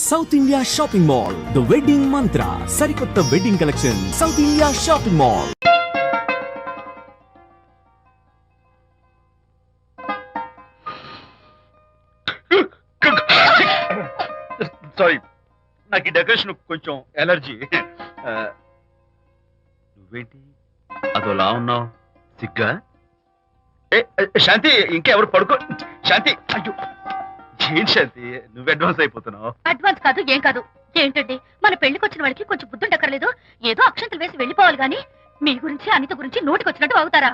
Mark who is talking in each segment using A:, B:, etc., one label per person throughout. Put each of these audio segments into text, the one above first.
A: South India shopping mall, the wedding మంత్ర, సరికొత్త wedding collection. South India shopping mall.
B: Sorry, నాకు ఈ decoration కొంచెం allergy. నువ్వేంటి అదోలా ఉన్నావు? సిగ్గా? శాంతి, ఇంకెవరు పడుకో. శాంతి, అయ్యో ఏం శాంతి, నువ్వు అడ్వాన్స్ అయిపోతున్నావు.
C: అడ్వాన్స్ కాదు, ఏం కాదు. ఏంటండి, మన పెళ్లికి వచ్చిన వాళ్ళకి కొంచెం బుద్ధుండక్కర్లేదు. ఏదో అక్షంతలు వేసి వెళ్ళిపోవాలి గాని మీ గురించి అనిత గురించి నోటికి వచ్చినట్టు అవుతారా?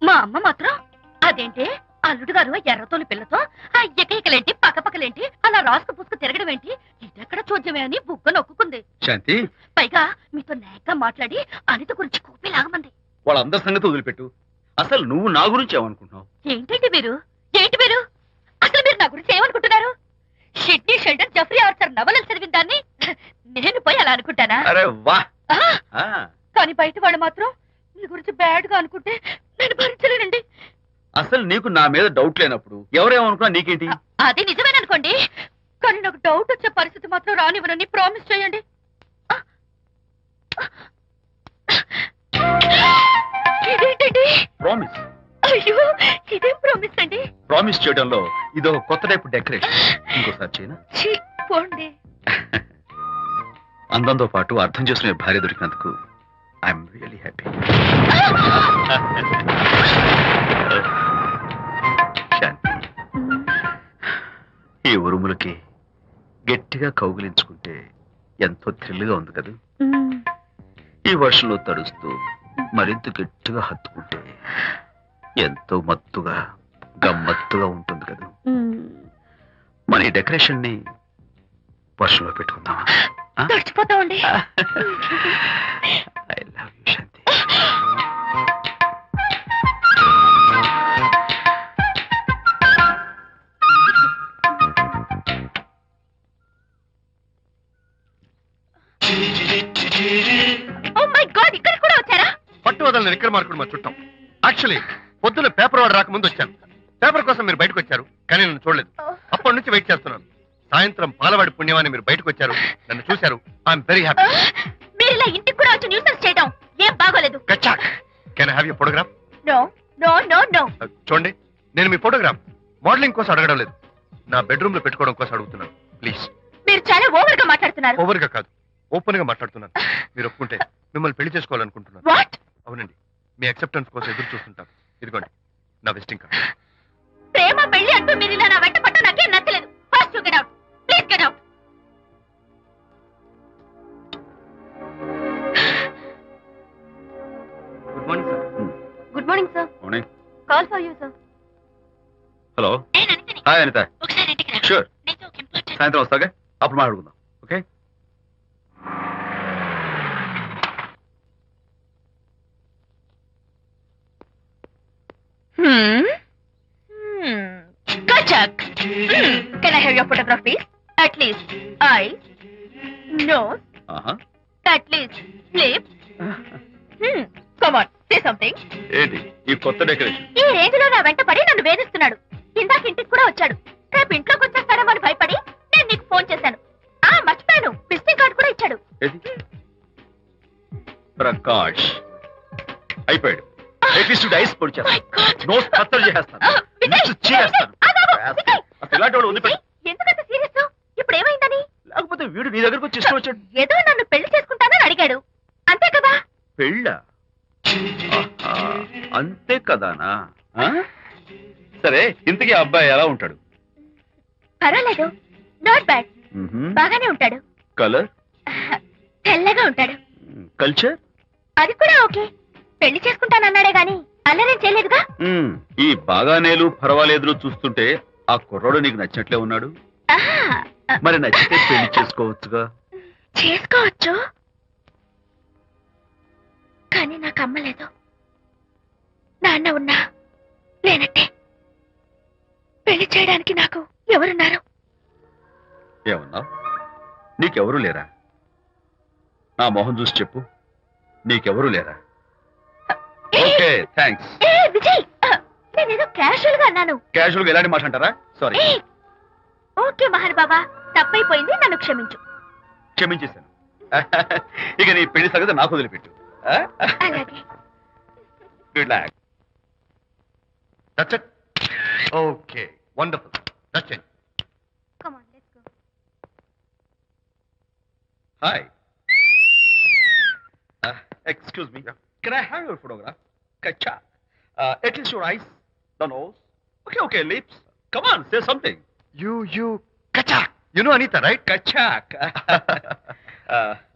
C: మా అమ్మ మాత్రం అదేంటి అల్లుడు గారు ఎర్రతోలి పిల్లతో ఆ ఎకలేంటి పక్కపక్కలేంటి అలా రాసుకు పుసుకు తిరగడం ఏంటి, ఇదెక్కడ చూద్యమే అని బుగ్గ నొక్కుంది
B: శాంతి.
C: పైగా మీతో నేగ్గా మాట్లాడి అనిత గురించి కూపి లాగమంది.
B: వాళ్ళందరి సంగతి వదిలిపెట్టు. అసలు నువ్వు నా గురించి ఏమనుకుంటున్నావు?
C: ఏంటండి మీరు, ఏంటి మీరు అసలు మీరు నా గురించి ఏమనుకుంటున్నారు? షిడ్నీ షెల్డన్, జెఫ్రీ ఆర్చర్ నవలలు చదివిన దాన్ని నేను పోయి అలా అనుకుంటానా?
B: అరే వా.
C: కానీ బయట వాళ్ళు మాత్రం మీ గురించి బ్యాడ్ గా అనుకుంటే నేను భరించలేనండి.
B: అసలు నీకు నా మీద డౌట్ లేనప్పుడు ఎవరేమనుకున్నా నీకేంటి?
C: అది నిజమేననుకోండి, కానీ నాకు డౌట్ వచ్చే పరిస్థితి మాత్రం రానివ్వనని ప్రామిస్ చేయండి. ఇదేంటండి?
B: ప్రామిస్?
C: అయ్యో, ఇదేం ప్రామిస్ అండి?
B: ప్రామిస్ చేయడంలో ఇదొక కొత్త టైపు డెకరేషన్. ఇంకోసారి చేయనా?
C: పోండి.
B: అందంతో పాటు అర్థం చేసుకునే భార్య దొరికినందుకు ఐఎమ్ రియలీ హ్యాపీ. శాంతి, ఈ ఉరుములకి గట్టిగా కౌగిలించుకుంటే ఎంతో థ్రిల్గా ఉంది కదా. ఈ వర్షంలో తడుస్తూ మరింత గట్టిగా హత్తుకుంటే ఎంతో మత్తుగా గమ్మత్తుగా ఉంటుంది కదా. మన ఈ డెకరేషన్ ని వర్షంలో పెట్టుకుందామా?
C: తడిచిపోతామండి.
B: I love you Shanti.
C: Oh my god, ఇక్కడ కూడా వచ్చారా?
D: పట్టు వదలని విక్రమార్కుడు మా చుట్టాం. యాక్చువల్లీ పొద్దున్న పేపర్ వాడు రాకముందు వచ్చాను. పేపర్ కోసం మీరు బయటకు వచ్చారు, కానీ నన్ను చూడలేదు. అప్పటి నుంచి వెయిట్ చేస్తున్నాను. సాయంత్రం పాలవాడి పుణ్యమాన్ని మీరు బయటకు వచ్చారు, నన్ను చూశారు. I'm very happy.
C: మీరు ఇలా ఇంటికి కూడా వచ్చి న్యూసెన్స్ చేయడం ఏం బాగోలేదు.
D: కచ్చాక్. Can I have your photograph?
C: No no no no.
D: చూడండి, నేను మీ ఫోటోగ్రాఫ్ మోడలింగ్ కోసం అడగడం లేదు, నా బెడ్రూమ్ లో పెట్టుకోవడం కోసం అడుగుతున్నాను. ప్లీజ్.
C: మీరు చాలా ఓవర్ గా మాట్లాడుతున్నారు.
D: ఓవర్ గా కాదు, ఓపెన్ గా మాట్లాడుతున్నాను. మీరు ఒప్పుకుంటే మిమ్మల్ని పెళ్లి చేసుకోవాలనుకుంటున్నాను.
C: వాట్?
D: అవునండి, మీ అక్సెప్టెన్స్ కోసం ఎదురు చూస్తుంటాను. ఇదిగోండి నా విజిటింగ్ కార్డ్.
C: ప్రేమ పెళ్లి అంటూ మీరు ఇలా నా వెంట పట్ట నాకేం నచ్చలేదు. First you get out, please get out.
B: Good morning sir.
C: Good morning sir.
B: Morning.
C: Call for you sir.
B: Hello.
C: నేను అనితని.
B: హాయ్ అనిత.
C: ఒకసారి ఇంటికి రా.
B: షూర్.
C: నీతో ఒక ఇంపార్టెంట్.
B: సాయంత్రం వస్తాగా, అప్పుడు మాట్లాడుకుందాం. Okay.
C: Kachak. Can I have your photograph, please? At least eyes, nose, at least lips. Come on, say something.
B: ఏంటి ఈ కొత్త డెకరేషన్?
C: ఈ రేంజ్ లో నా వెంట పడి నన్ను వేధిస్తున్నాడు. ఇందాక ఇంటికి కూడా వచ్చాడు. రేపు ఇంట్లోకి వచ్చేస్తాడేమని భయపడి నేను నీకు ఫోన్ చేశాను. మర్చిపోయాను, విజిటింగ్ కార్డు కూడా ఇచ్చాడు.
B: ప్రకాష్ అయిపోయాడు. ఐస్ పొడి చేస్తాను, నోస్ కత్తలు చేస్తాను, చేస్తాను. ఇలాంటి వాడు వదిలిపెట్టు.
C: ఎందుకంత సీరియస్? ఇప్పుడు ఏమైందని?
B: లేకపోతే వీడు నీ దగ్గరకు వచ్చి ఇష్టం వచ్చాడు.
C: ఏదో నన్ను పెళ్లి చేసుకుంటానని అడిగాడు, అంతే కదా?
B: పెళ్ళా? అంతే కదానా? సరే, ఇంతకీ అబ్బాయి ఎలా ఉంటాడు?
C: పర్వాలేదు, నాట్ బ్యాడ్, బాగానే ఉంటాడు.
B: కలర్?
C: తెల్లగా ఉంటాడు.
B: కల్చర్?
C: అది కూడా ఓకే. పెళ్లి చేసుకుంటానన్నాడే గాని అల్లరేం చేయలేదుగా.
B: ఈ బాగానేలు పర్వాలేదులు చూస్తుంటే ఆ కుర్రాడు నీకు నచ్చినట్లే ఉన్నాడు. మరి నచ్చితే పెళ్లి చేసుకోవచ్చుగా.
C: చేసుకోవచ్చు, కానీ నాకు అమ్మ లేదు, నాన్న ఉన్నా లేనట్టే. పెళ్లి చేయడానికి నాకు ఎవరున్నారు?
B: ఏమన్నావు? నీకెవరూ లేరా? నా మొహం చూసి చెప్పు, నీకెవరూ లేరా? Okay thanks.
C: ఏ విజయ్, నేనేదో క్యాషువల్ గా అన్నాను.
B: క్యాజువల్ గా ఎలాంటి మాట అంటారా? సారీ.
C: ఏ, ఓకే మహర్ బాబా, తప్పైపోయింది, నన్ను క్షమించు.
B: క్షమించేశాను. ఇక నీ పెళ్లి సంగతి నాకు వదిలిపెట్టు.
C: అలాగే.
B: Good luck.
D: That's it. Okay wonderful. That's it.
C: Come on, let's go.
B: Hi. Excuse me. Can I have your photograph? Kacha. At least your eyes, the nose. Okay, lips. Come on, say something.
D: You kachak. You know Anita, right?
B: Kachak.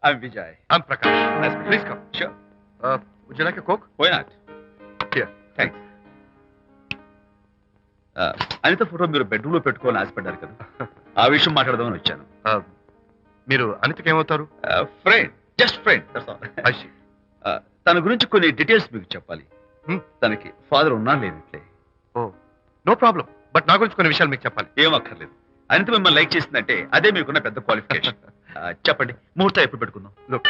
B: I'm Vijay.
D: I'm Prakash.
B: Nice to meet you.
D: Please come.
B: Sure.
D: Would you like a Coke?
B: Why not?
D: Here.
B: Thanks. Anitha photo మీరు bedroom లో పెట్టుకోవాలని ఆశపడ్డారు కదా, ఆ విషయం మాట్లాడదామని వచ్చాను.
D: మీరు అనితకి ఏమవుతారు?
B: Friend, just friend. తన గురించి కొన్ని డీటెయిల్స్ మీకు చెప్పాలి. తనకి ఫాదర్ ఉన్నా లేదంటే.
D: ఓ నో ప్రాబ్లం, బట్ నా గురించి కొన్ని విషయాలు మీకు చెప్పాలి.
B: ఏం అక్కర్లేదు. అనిత మిమ్మల్ని లైక్ చేసిందంటే అదే మీకున్న పెద్ద క్వాలిఫికేషన్. చెప్పండి, ముహూర్తం ఎప్పుడు పెట్టుకుందాం?
D: Look,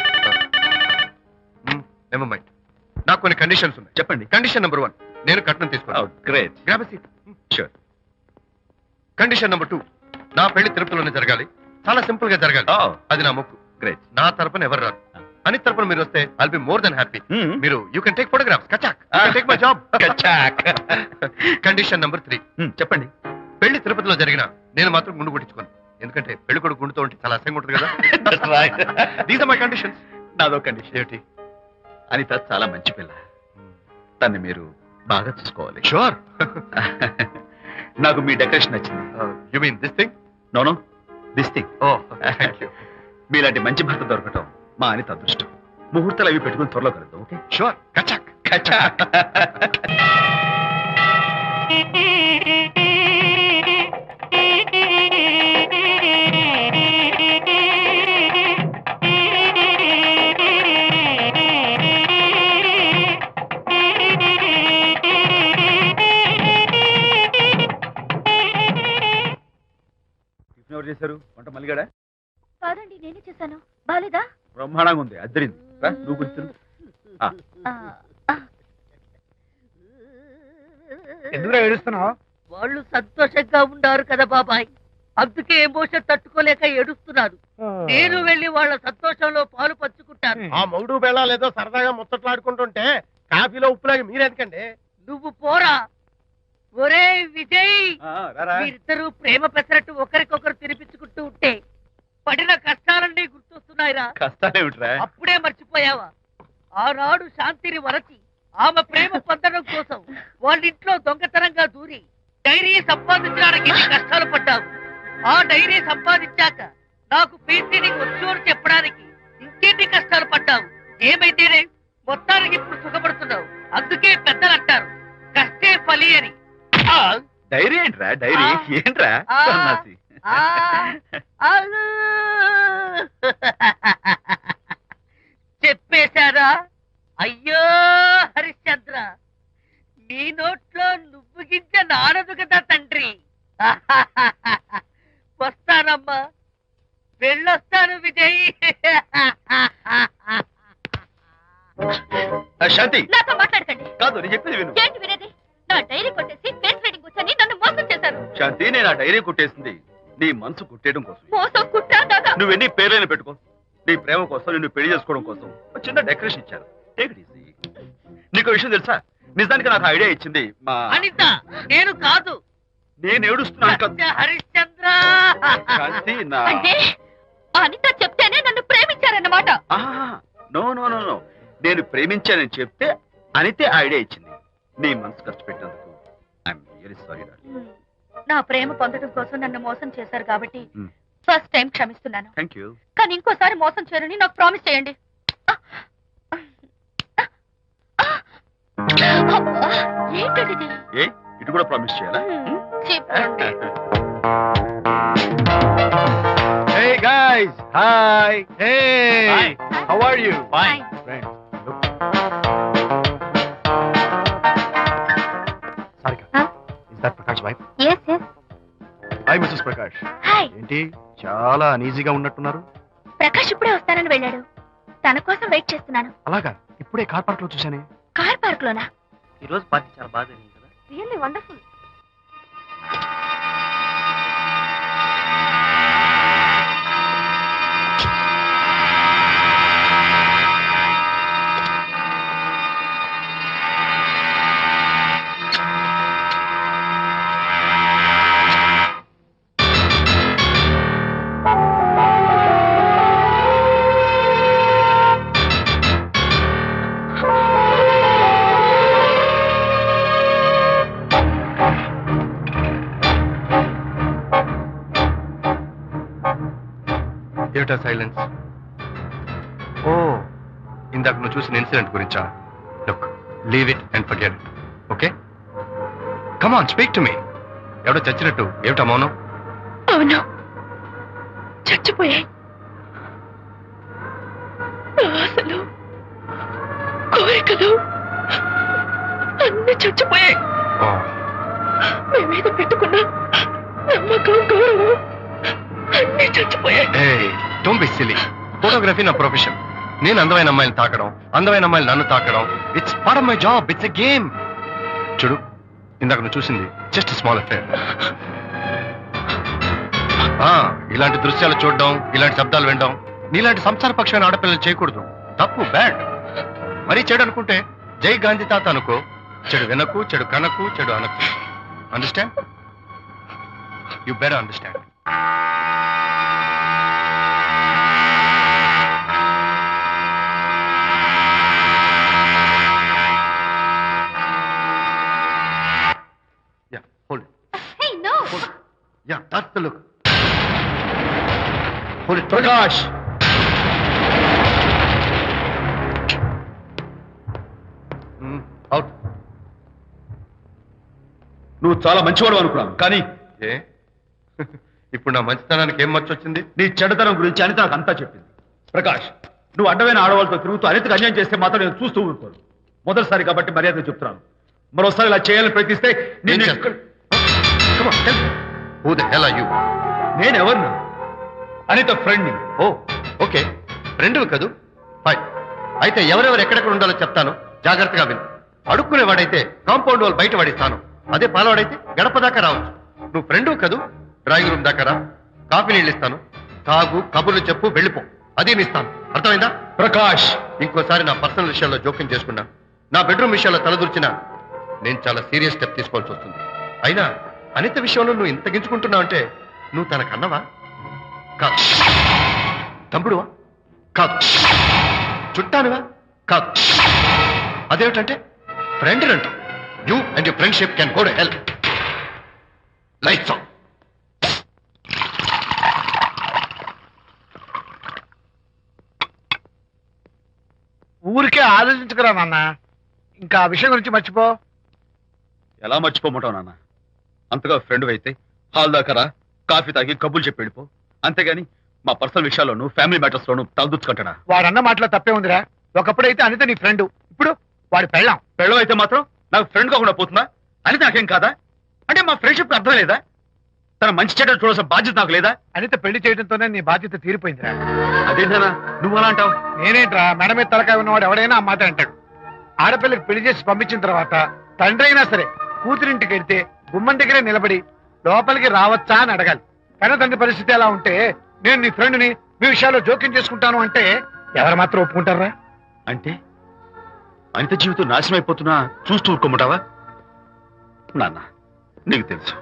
D: never mind. నాకు కొన్ని కండిషన్స్ ఉన్నాయి.
B: చెప్పండి.
D: కండిషన్ నెంబర్ 1, నేను కట్నం తీసుకున్నాను.
B: Great.
D: Grab a seat.
B: Sure.
D: Condition number 2, నా పెళ్లి తిరుపతిలోనే జరగాలి. చాలా సింపుల్ గా జరగాలి. అది నా మొక్కు.
B: గ్రేట్.
D: నా తరపున ఎవరు రారు. అని తరపున మీరు వస్తే I'll be more than happy. మీరు యూ కెన్ టేక్ ఫోటోగ్రాఫ్స్. కచాక్. Take my job.
B: కచాక్.
D: కండిషన్ నెంబర్ 3,
B: చెప్పండి.
D: పెళ్లి తిరుపతిలో జరిగిన నేను మాత్రం గుండు కొట్టించుకోను. ఎందుకంటే పెళ్లి కొడుకు గుండుతో ఉంటే చాలా అసహ్యంగా ఉంటుంది కదా. These are my conditions.
B: నాదో కండిషన్.
D: ఏంటి?
B: అనిత చాలా మంచి పిల్ల. తన్ని మీరు బాగా చూసుకోవాలి.
D: షూర్.
B: నాకు మీ డెకరేషన్ నచ్చింది.
D: You mean this thing?
B: No, this thing.
D: Oh thank you.
B: మీలాంటి మంచి భర్త దొరకటం మా అనిత అదృష్టం. ముహూర్తాలు అవి పెట్టుకుని త్వరలో కలుద్దాం. ఓకే?
D: షూర్. కచాక్.
B: కచాక్. ఎవరు చేశారు వంట? మల్లిగాడా?
C: కాదండి, నేనే చేశాను. బాలేదా?
B: బ్రహ్మాండంగా ఉంది. అద్దరింది. నువ్వు గుర్తు.
E: ఎందుకు ఏడుస్తున్నావు?
F: వాళ్ళు సంతోషంగా ఉన్నారు కదా బాబాయ్, అందుకే ఎమోషన్ తట్టుకోలేక ఏడుస్తున్నారు. నేను వెళ్ళి వాళ్ళ సంతోషంలో పాలు పంచుకుంటాను.
E: ఆ మౌడు బెళ్ళాలేదో సరదాగా ముచ్చట్లాడుకుంటుంటే కాఫీలో ఉప్పులాగి మీరెందుకండి?
F: నువ్వు పోరా. ఒరే విజయ్, మీరిద్దరూ ప్రేమ పెసరట్టు ఒకరికొకరు తినిపించుకుంటూ ఉంటే పడిన కష్టాలన్నీ గుర్తొస్తున్నాయిరా.
B: కష్టాలేమిట్రా?
F: అప్పుడే మర్చిపోయావా? ఆనాడు శాంతిని వరచి ఆమె ప్రేమ పొందడం కోసం వాళ్ళింట్లో దొంగతనంగా దూరి డైరీ సంపాదించడానికి ఎన్ని కష్టాలు పడ్డావు. ఆ డైరీ సంపాదించాక నాకు పెయింటింగ్ వచ్చు అని చెప్పడానికి ఇంకెన్ని కష్టాలు పడ్డావు. ఏమైతేనే మొత్తానికి ఇప్పుడు సుఖపడుతున్నావు. అందుకే పెద్దలు అంటారు కష్టే ఫలి అని.
B: డైరీ ఏంట్రా? డైరీ ఏంట్రా? సన్నాసి.
F: చెప్పేశారా? అయ్యో హరిశ్చంద్ర, నీ నోట్లో నువ్వు గింజ నానదు కదా తండ్రి. వస్తానమ్మా, వెళ్ళొస్తాను విజయ్.
B: శాంతి,
C: నాతో మాట్లాడకండి.
B: కాదు, నేను చెప్పేది విను.
C: ఏంటి వినేది? నా డైరీ కొట్టేసి ఫేస్ రీడింగ్ వచ్చని నన్ను మోసం చేశారు.
B: శాంతి, నేను ఆ డైరీ కుట్టేసింది నీ మనసు కుట్టేయడం కోసం.
C: మోసం కుట్రా దాదా.
B: నువ్వెన్ని పేర్లైనా పెట్టుకో, నీ ప్రేమ కోసం, నిన్ను పెళ్లి చేసుకోవడం కోసం ఒక చిన్న డెకరేషన్ ఇచ్చాను. Take it easy. నీకు విషయం తెలుసా? నిజానికి నాకు ఐడియా ఇచ్చింది మా
F: అనిత. నేను కాదు.
B: నేను ఏడుస్తున్నాను కదా
F: హరిశ్చంద్ర.
B: శాంతి. నా
C: అంటే అనిత చెప్తేనే నన్ను ప్రేమించారన్నమాట.
B: నో నో నో నో, నేను ప్రేమించానని చెప్తే అనితే ఐడియా ఇచ్చింది. నీ మనసు ఖర్చు పెట్టినందుకు ఐఎమ్ రియల్లీ సారీ.
C: నా ప్రేమ పొందడం కోసం నన్ను మోసం చేశారు కాబట్టి ఫస్ట్ టైం క్షమిస్తున్నాను.
B: Thank you.
C: కానీ ఇంకోసారి మోసం చేయరని నాకు ప్రామిస్ చేయండి. ఏంటండి ఇది?
B: ఏ ఇటు కూడా ప్రామిస్ చేయాలా?
C: చెప్పండి.
E: Hey guys, hi. Hey,
B: Hi.
E: how are you?
C: Fine.
E: Friends, look. Sarika,
C: Huh?
E: is that Prakash's wife?
C: Yes, yes.
E: Hi, Mrs. Prakash.
C: Hi.
E: ఏంటి చాలా అనీజీగా ఉన్నట్టున్నారు?
C: ప్రకాష్ ఇప్పుడే వస్తానని వెళ్ళాడు. తన కోసం వెయిట్ చేస్తున్నాను.
E: అలాగా, ఇప్పుడే కార్ పార్క్ లో చూశానే.
C: కార్ పార్క్ లోనా?
G: ఈ రోజు పార్టీ చాలా బాగా జరిగింది కదా.
C: Really wonderful.
D: ఏమిటా సైలెన్స్? ఓ, ఇందాక నువ్వు చూసిన ఇన్సిడెంట్ గురించా? Look, leave it and forget it. Okay, come on, speak to me. ఎవడో చచ్చినట్టు ఏమిటా మౌనం?
C: అవును, చచ్చిపోయాయి. ఆశలు, కోరికలు అన్ని చచ్చిపోయాయి.
D: ఓ,
C: మీ మీద పెట్టుకున్న నమ్మకం, గౌరవం అన్ని చచ్చిపోయాయి.
D: ఏయ్, డోంట్ బి సిల్లీ. ఫోటోగ్రఫీ నా ప్రొఫెషన్. నేను అందమైన అమ్మాయిలు తాకడం, అందమైన అమ్మాయిలు నన్ను తాకడం, it's part of my job. It's a game. చూడు, ఇందాక నువ్వు చూసింది జస్ట్ స్మాల్ అఫేర్. ఇలాంటి దృశ్యాలు చూడడం, ఇలాంటి శబ్దాలు వినడం నీలాంటి సంసారపక్షమైన ఆడపిల్లలు చేయకూడదు. తప్పు, బ్యాడ్. మరీ చెడు అనుకుంటే జై గాంధీ తాత అనుకో. చెడు వినకు, చెడు కనకు, చెడు అనకు. Understand? You better understand. Hold it.
C: Hey, no.
D: Hold it. Yeah, that's the look. Hold it.
B: Prakash,
D: Out.
B: నువ్వు చాలా మంచివాడు అనుకున్నాను, కానీ
D: ఏ ఇప్పుడు నా మంచితనానికి ఏం మచ్చ వచ్చింది?
B: నీ చెడ్డతనం గురించి అనిత నాకు అంతా చెప్పింది. ప్రకాష్, నువ్వు అడ్డమైన ఆడవాళ్ళతో తిరుగుతూ అనితకు అన్యాయం చేస్తే మాత్రం నేను చూస్తూ ఊరుకోను. మొదటిసారి కాబట్టి మర్యాద చెప్తున్నాను. మరోసారి ఇలా చేయాలని ప్రయత్నిస్తే
D: ఏం చేస్తావు? Come on, tell me. Who the hell are you?
B: నేనెవరిని? అనిత ఫ్రెండ్ని.
D: ఓ, ఓకే, ఫ్రెండ్వి కదూ. ఫైన్. అయితే ఎవరెవరు ఎక్కడెక్కడ ఉండాలో చెప్తాను, జాగ్రత్తగా విను. అడుక్కునేవాడైతే కాంపౌండ్ వాళ్ళు బయట పడిస్తాను. అదే పాలవాడైతే గడప దాకా రావచ్చు. నువ్వు ఫ్రెండ్వి కదూ, డ్రాయింగ్ రూమ్ దాకా రా. కాఫీ నీళ్ళు ఇస్తాను, తాగు, కబుర్లు చెప్పు, వెళ్ళిపో. అదే ఇస్తాను. అర్థమైందా?
B: ప్రకాష్,
D: ఇంకోసారి నా పర్సనల్ విషయాల్లో జోక్యం చేసుకున్నా, నా బెడ్రూమ్ విషయాల్లో తలదూర్చినా నేను చాలా సీరియస్ స్టెప్ తీసుకోవాల్సి వస్తుంది. అయినా అనిత విషయంలో నువ్వు ఇంత గించుకుంటున్నావు అంటే నువ్వు తనకన్నవా? కాదు. తమ్ముడువా? కాదు. చుట్టానువా? కాదు. అదేమిటంటే ఫ్రెండ్ అంటూ. You and your friendship can go to hell. Lights on.
E: ఊరికే ఆలోచించుకురా నాన్న. ఇంకా ఆ విషయం గురించి మర్చిపో.
B: ఎలా మర్చిపోమంటావు నాన్న? అంతగా ఫ్రెండ్ అయితే హాల్ దాకా రా, కాఫీ తాగి కబుర్లు చెప్పి వెళ్ళిపో. అంతేగాని మా పర్సనల్ విషయాల్లోనూ ఫ్యామిలీ మ్యాటర్స్ లోనూ తలదూర్చుకుంటాడా?
E: వాడన్న మాటలో తప్పే ఉందిరా. ఒకప్పుడైతే అనిత నీ ఫ్రెండ్, ఇప్పుడు వాడి పెళ్ళాం.
B: పెళ్ళం అయితే మాత్రం నాకు ఫ్రెండ్ కాకుండా పోతుందా? అనిత నాకేం కాదా? అంటే మా ఫ్రెండ్షిప్ అర్థం లేదా? తన మంచి చెడ్డ చూడాల్సిన బాధ్యత నాకు లేదా?
E: అనిత పెళ్లి చేయడంతోనే నీ బాధ్యత తీరిపోయిందిరా.
B: అదేంటనా నువ్వు అలా అంటావు?
E: నేనేంట్రా, మెడ మీద తలకాయ ఉన్నవాడు ఎవడైనా ఆ మాట అంటాడు. ఆడపిల్లకి పెళ్లి చేసి పంపించిన తర్వాత తండ్రి అయినా సరే కూతురింటికి వెళ్తే గుమ్మం దగ్గరే నిలబడి లోపలికి రావచ్చా అని అడగాలి. కానీ తండ్రి పరిస్థితి ఎలా ఉంటే నేను నీ ఫ్రెండ్ని మీ విషయాల్లో జోక్యం చేసుకుంటాను అంటే ఎవరు మాత్రం ఒప్పుకుంటారా?
B: అంటే అనిత జీవితం నాశనం అయిపోతున్నా చూస్తూ ఊరుకోమంటావా? నాన్న, నీకు తెలుసు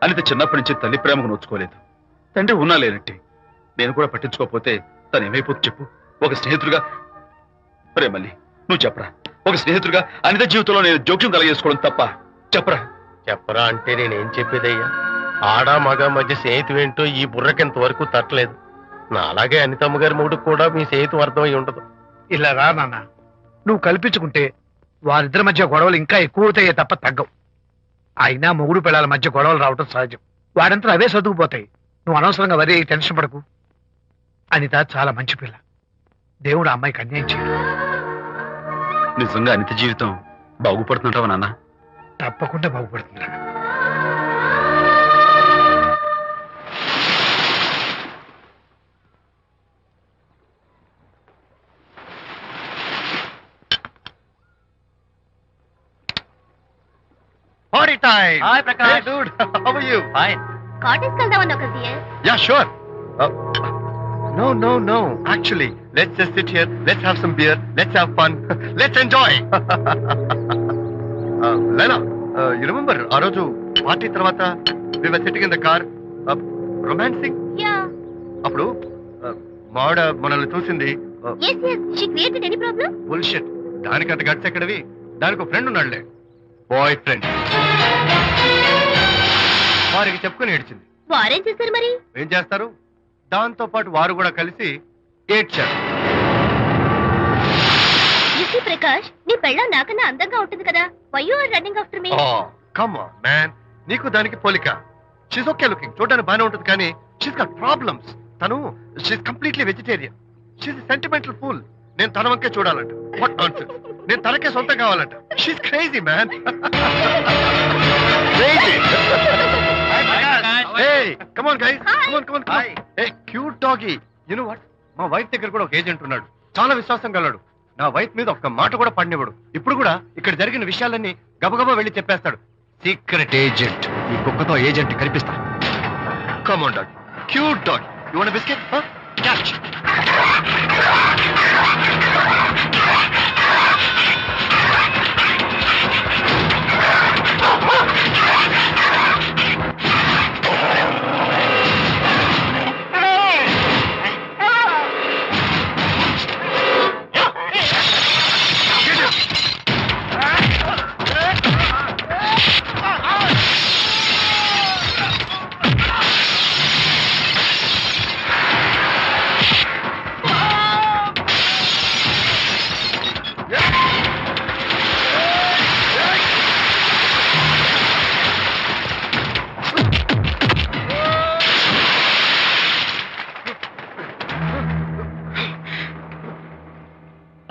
B: అనిత చిన్నప్పటి నుంచి తల్లి ప్రేమకు నోచుకోలేదు. తండ్రి ఉన్నా లేనట్టే. నేను కూడా పట్టించుకోకపోతే తను ఏమైపోతుంది చెప్పు? ఒక స్నేహితుడిగా ప్రేమల్ని నువ్వు చెప్పరా? ఒక స్నేహితుడిగా అనిత జీవితంలో నేను జోక్యం కలగేసుకోవడం తప్ప? చెప్పరా?
H: చెప్పరా అంటే నేనేం చెప్పేదయ్యా? ఆడ మగ మధ్య స్నేహితు ఏంటో ఈ బుర్రకింత వరకు తట్టలేదు. నా అలాగే అనితమ్మ గారి మూడుకు కూడా మీ స్నేహితు అర్థమై ఉండదు.
E: ఇలా రా నాన్న, నువ్వు కల్పించుకుంటే వారిద్దరి మధ్య గొడవలు ఇంకా ఎక్కువ అవుతాయే తప్ప తగ్గవు. అయినా మొగుడు పిల్లల మధ్య గొడవలు రావటం సహజం. వాడంతా అవే సర్దుకుపోతాయి. నువ్వు అనవసరంగా వరి టెన్షన్ పడకు. అనిత చాలా మంచి పిల్ల. దేవుడు ఆ అమ్మాయికి అన్యాయం చేయడు.
B: నిజంగా అనిత జీవితం బాగుపడుతుంటావా నాన్న?
E: తప్పకుండా బాగుపడుతుందిరా.
D: party time.
B: Hi, Prakash.
D: Hey, dude. How are you?
B: Fine.
C: Cottage వెళ్దామని ఒక dear
D: Yeah, sure. No. Actually, let's just sit here. Let's have some beer. Let's have fun. Let's enjoy. Lena, you remember ఆ రోజు party తర్వాత we were sitting in the car, romancing?
C: Yeah
D: అప్పుడు మావిడ మనల్ని చూసింది.
C: yes she created any problem
D: bullshit. దానికంత guts ఎక్కడవి? దానికి ఒక ఫ్రెండ్ ఉన్నాడులే, బాయ్ ఫ్రెండ్. వారికి చెప్పుకొని ఏడ్చింది.
C: వారేం చేశారు మరి
D: ఏం చేస్తారు, దాంతో పాటు వారు కూడా కలిసి ఏడ్చారు.
C: యూసీ ప్రకాష్ నీ పెళ్ళం నాకన్నా అందంగా ఉంటుంది కదా why you are running after me
D: come on man, నీకు దానికి పోలిక. షీస్ ఓకే లుకింగ్, చూడడానికి బాగానే ఉంటుంది, కానీ షీస్ గాట్ ప్రాబ్లమ్స్. తను she's completely vegetarian. She's sentimental pool. నేను తన వంకే చూడాలంట. What nonsense. నేను తనకే సొంతం కావాలంట. She's crazy man. Crazy. Hey, come on guys. Come on. Hey, cute doggy. You know what? మా వైఫ్ దగ్గర కూడా ఒక ఏజెంట్ ఉన్నాడు. చాలా విశ్వాసం గలడు. నా వైఫ్ మీద ఒక్క మాట కూడా పడినివ్వడు. ఇప్పుడు కూడా ఇక్కడ జరిగిన విషయాలన్నీ గబగబా వెళ్ళి చెప్పేస్తాడు. Secret agent. ఈ కుక్కతో ఏజెంట్ కనిపిస్తా. Come on dog. Cute dog. You want a biscuit? Huh? Catch.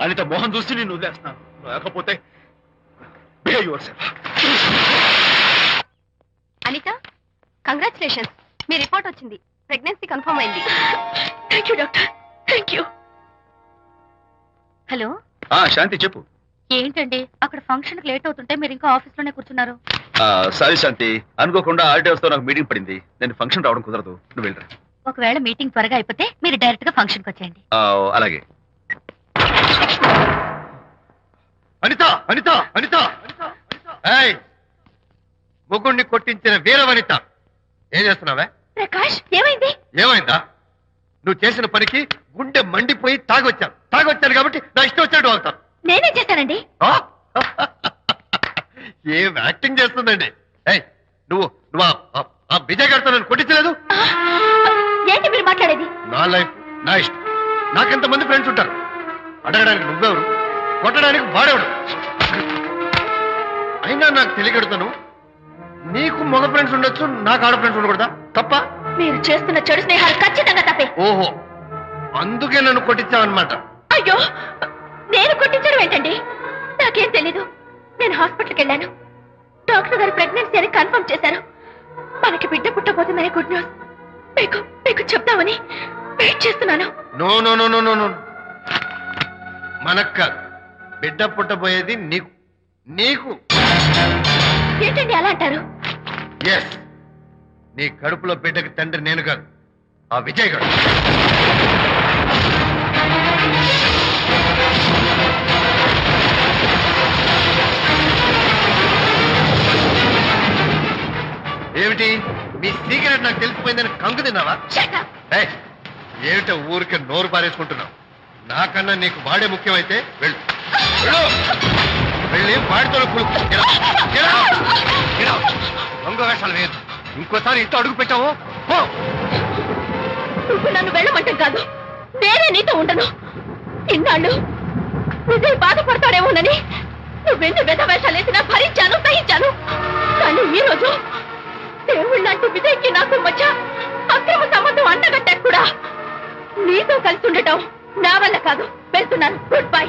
B: Anitha Mohan చూసి నేను వదిలేస్తున్నాను, లేకపోతే behave yourself.
C: అనిత కంగ్రాచులేషన్స్ మీ రిపోర్ట్ వచ్చింది ప్రెగ్నెన్సీ కన్ఫర్మ్ అయింది థాంక్యూ డాక్టర్ థాంక్యూ హలో
B: శాంతి చెప్పు.
C: ఏంటండి అక్కడ ఫంక్షన్ కి లేట్ అవుతుంటే మీరు ఇంకా ఆఫీస్ లోనే కూర్చున్నారు
B: సారీ శాంతి, అనుకోకుండా ఆర్డర్స్ తో నాకు మీటింగ్ పడింది. నేను ఫంక్షన్ రావడం కుదరదు, నువ్వు వెళ్ళరా.
C: ఒకవేళ మీటింగ్ త్వరగా అయిపోతే మీరు డైరెక్ట్ గా ఫంక్షన్ కి వచ్చేయండి
B: అలాగే.
D: అనిత ఏయ్, ముగ్గుడిని కొట్టించిన వీరవనిత, ఏం చేస్తున్నావే?
C: ప్రకాష్ ఏమైంది
D: ఏమైందా? నువ్వు చేసిన పనికి గుండె మండిపోయి తాగొచ్చాను కాబట్టి నా ఇష్టం వచ్చినట్టు వాగుతాను.
C: నేనే చేశానండి
D: ఆ? ఏం యాక్టింగ్ చేస్తుందండి. ఏయ్, నువ్వు ఆ విజయ్ గారితో నన్ను కొట్టించలేదు.
C: ఏంటి మీరు మాట్లాడేది
D: నా లైఫ్ నా ఇష్టం. నాకెంతమంది ఫ్రెండ్స్ ఉంటారు. అడగడానికి నువ్వెవరు, కొట్టడానికి వాడేవాడు. అయినా నాకు తెలియగడుతాను, నీకు మగ ఫ్రెండ్స్ ఉండొచ్చు, నాకు ఆడ ఫ్రెండ్స్ ఉండకూడదా? తప్ప?
C: మీరు చేస్తున్న చెడు స్నేహాలు ఖచ్చితంగా తప్పే
D: ఓహో, అందుకే నన్ను కొట్టించావన్నమాట.
C: అయ్యో నేను కొట్టించడం ఏంటండి, నాకేం తెలీదు. నేను హాస్పిటల్కి వెళ్ళాను, డాక్టర్ గారు ప్రెగ్నెన్సీ అని కన్ఫర్మ్ చేశారు. మనకి బిడ్డ పుట్టబోతుందనే గుడ్ న్యూస్ మీకు చెప్తామని వెయిట్ చేస్తున్నాను.
D: No no no no no no, మనక్క బిడ్డ పుట్టబోయేది నీకు.
C: ఏంటండి అలా అంటారు?
D: ఎస్, నీ కడుపులో బిడ్డకి తండ్రి నేను కాదు, ఆ విజయ్ గారు. ఏమిటి మీ సీక్రెట్ నాకు తెలిసిపోయిందని కంగు తిన్నావా?
C: Shut up.
D: ఏయ్, ఏమిటో ఊరికే నోరు పారేసుకుంటున్నావు? నాకన్నా నీకు వాడే ముఖ్యమైతే వెళ్ళు వెళ్ళి వాడితో దొంగ వేషాలు వేయదు. ఇంకోసారి ఇంట్లో అడుగు పెట్టావు
C: నువ్వు నన్ను వెళ్ళమంటాం కాదు, నేనే నీతో ఉండను. ఇన్నాళ్ళు విజయ్ బాధపడతాడేమోనని నువ్వెన్ని వేషాలు వేసినా భరించాను, సహించాను. కానీ ఈ రోజు దేవుళ్ళంటే విజయ్కి నాకు మధ్య అక్రమ సంబంధం అంటగట్టా కూడా నీతో కలిసి ఉండటం నా వల్ల కాదు. వెళ్తున్నాను, గుడ్ బై.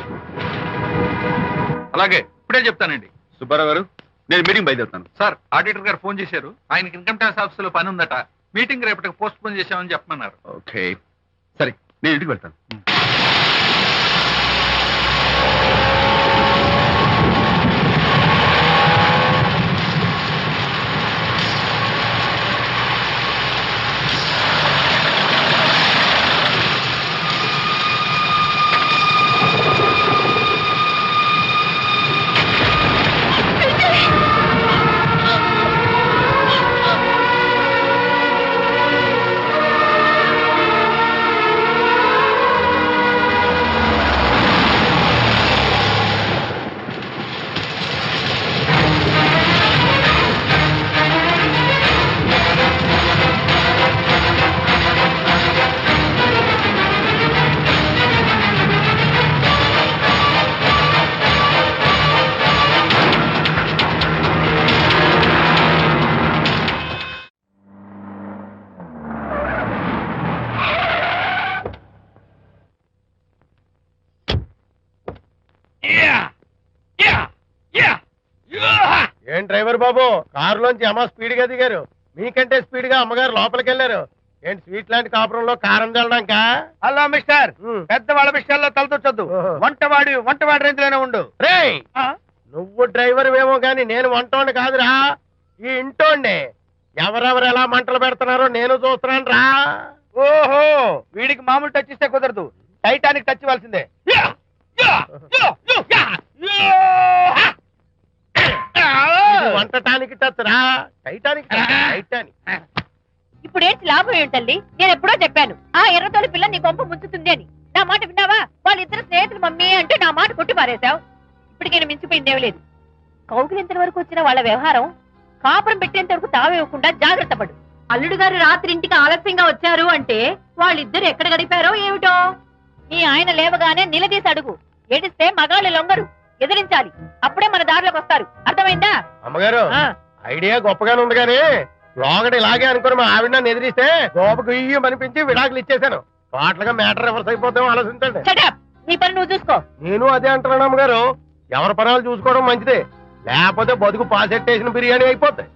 B: అలాగే ఇప్పుడే చెప్తానండి. సుబ్బారావు గారు, నేను మీటింగ్ బయలుదేరుతాను.
G: సార్, ఆడిటర్ గారు ఫోన్ చేశారు. ఆయనకి ఇన్కమ్ ట్యాక్స్ ఆఫీస్ లో పని ఉందట. మీటింగ్ రేపటికి పోస్ట్ పోన్ చేశామని చెప్పమన్నారు.
B: ఓకే సరే, నేను ఇంటికి వెళ్తాను.
H: ఏం డ్రైవర్ బాబు కారులోంచి అమ్మ స్పీడ్ గా దిగారు, మీకంటే స్పీడ్ గా అమ్మగారు లోపలికి వెళ్ళారు. ఏంటి స్వీట్ లాంటి కాపురంలో కారం చల్లడానికా?
E: హలో మిస్టర్, పెద్దవాళ్ళ విషయాల్లో తలదొచ్చొద్దు. వంటవాడి రేంజ్ లోనే ఉండు.
H: రేయ్ నువ్వు డ్రైవర్ ఏమో గాని నేను వంటోండి కాదురా, ఈ ఇంటోండి. ఎవరెవరు ఎలా మంటలు పెడుతున్నారో నేను చూస్తున్నాను రా.
E: ఓహో, వీడికి మామూలు టచ్ ఇస్తే కుదరదు, టైటానిక్ టచ్ ఇవ్వాల్సిందే.
H: ఇది వంటటానికి టచ్ రా, టైటానిక్ టచ్, టైటానిక్.
C: ఇప్పుడేంటి లాభం ఏంటల్లి? నేను ఎప్పుడో చెప్పాను ఆ ఎర్రతోలి పిల్ల నీ కొంప ముంచుతుంది అని. నా మాట విన్నావా? వాళ్ళిద్దరు స్నేహితులు మమ్మీ అంటూ నా మాట కొట్టి పారేశావు. ఇప్పటికి నేను మించిపోయిందేం లేదు. కౌగిలింత వరకు వచ్చిన వాళ్ళ వ్యవహారం కాపురం పెట్టేంత వరకు తావేవ్వకుండా జాగ్రత్త పడు. అల్లుడు గారు రాత్రి ఇంటికి ఆలస్యంగా వచ్చారు అంటే వాళ్ళిద్దరు ఎక్కడ గడిపారో ఏమిటో. నీ ఆయన లేవగానే నిలదీసి అడుగు. ఏడిస్తే మగాళ్ళు లొంగరు, ఎదిరించాలి. అప్పుడే మన దారిలోకి వస్తారు. అర్థమైందా?
H: అమ్మగారు ఐడియా గొప్పగానే ఉంది కానీ లోగడ ఇలాగే అనుకుని మా ఆవిడ నన్ను ఎదిరిస్తే గోపకు ఇయ్యం అనిపించి విడాకులు ఇచ్చేశాను. పాటలుగా మ్యాటర్ రివర్స్ అయిపోతాం ఆలోచించండి.
C: షటప్, నీ పని నువ్వు చూసుకో.
H: నేను అదే అంటున్నాను అమ్మగారు, ఎవరి పనాలు చూసుకోవడం మంచిదే, లేకపోతే బతుకు పాసెట్టేసిన బిర్యానీ అయిపోతాయి.